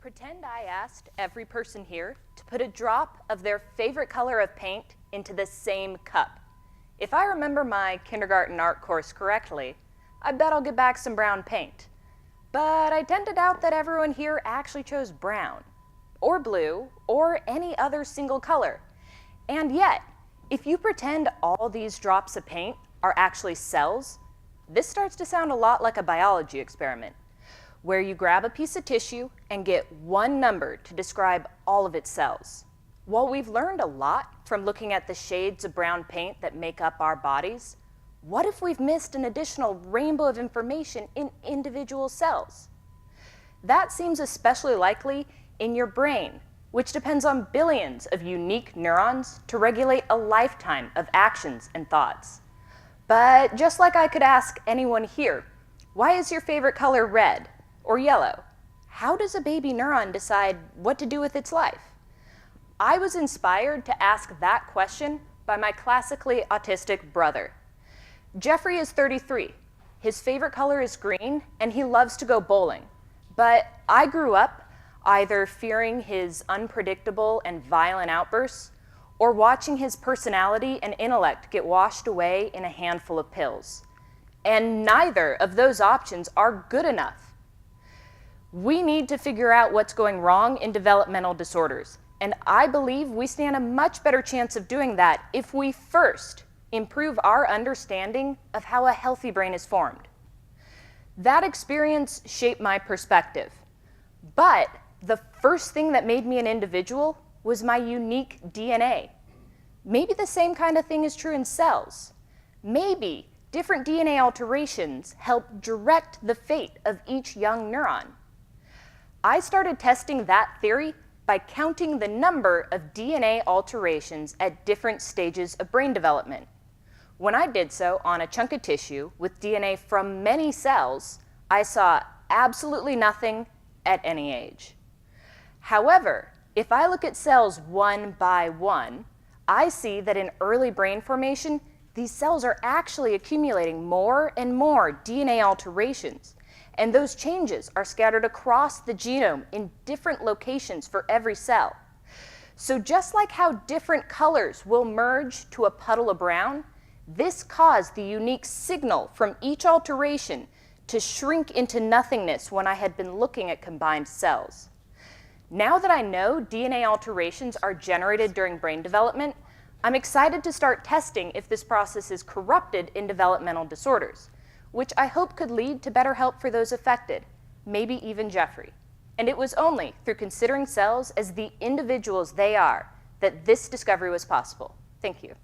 Pretend I asked every person here to put a drop of their favorite color of paint into the same cup. If I remember my kindergarten art course correctly, I bet I'll get back some brown paint. But I tend to doubt that everyone here actually chose brown, or blue, or any other single color. And yet, if you pretend all these drops of paint are actually cells, this starts to sound a lot like a biology experiment, where you grab a piece of tissue and get one number to describe all of its cells. While we've learned a lot from looking at the shades of brown paint that make up our bodies, what if we've missed an additional rainbow of information in individual cells? That seems especially likely in your brain, which depends on billions of unique neurons to regulate a lifetime of actions and thoughts. But just like I could ask anyone here, why is your favorite color red or yellow? How does a baby neuron decide what to do with its life? I was inspired to ask that question by my classically autistic brother. Jeffrey is 33. His favorite color is green, and he loves to go bowling. But I grew up either fearing his unpredictable and violent outbursts or watching his personality and intellect get washed away in a handful of pills. And neither of those options are good enough. We need to figure out what's going wrong in developmental disorders, and I believe we stand a much better chance of doing that if we first improve our understanding of how a healthy brain is formed. That experience shaped my perspective, but the first thing that made me an individual was my unique DNA. Maybe the same kind of thing is true in cells. Maybe different DNA alterations help direct the fate of each young neuron. I started testing that theory by counting the number of DNA alterations at different stages of brain development. When I did so on a chunk of tissue with DNA from many cells, I saw absolutely nothing at any age. However, if I look at cells one by one, I see that in early brain formation, these cells are actually accumulating more and more DNA alterations, and those changes are scattered across the genome in different locations for every cell. So just like how different colors will merge to a puddle of brown, this caused the unique signal from each alteration to shrink into nothingness when I had been looking at combined cells. Now that I know DNA alterations are generated during brain development, I'm excited to start testing if this process is corrupted in developmental disorders, which I hope could lead to better help for those affected, maybe even Jeffrey. And it was only through considering cells as the individuals they are that this discovery was possible. Thank you.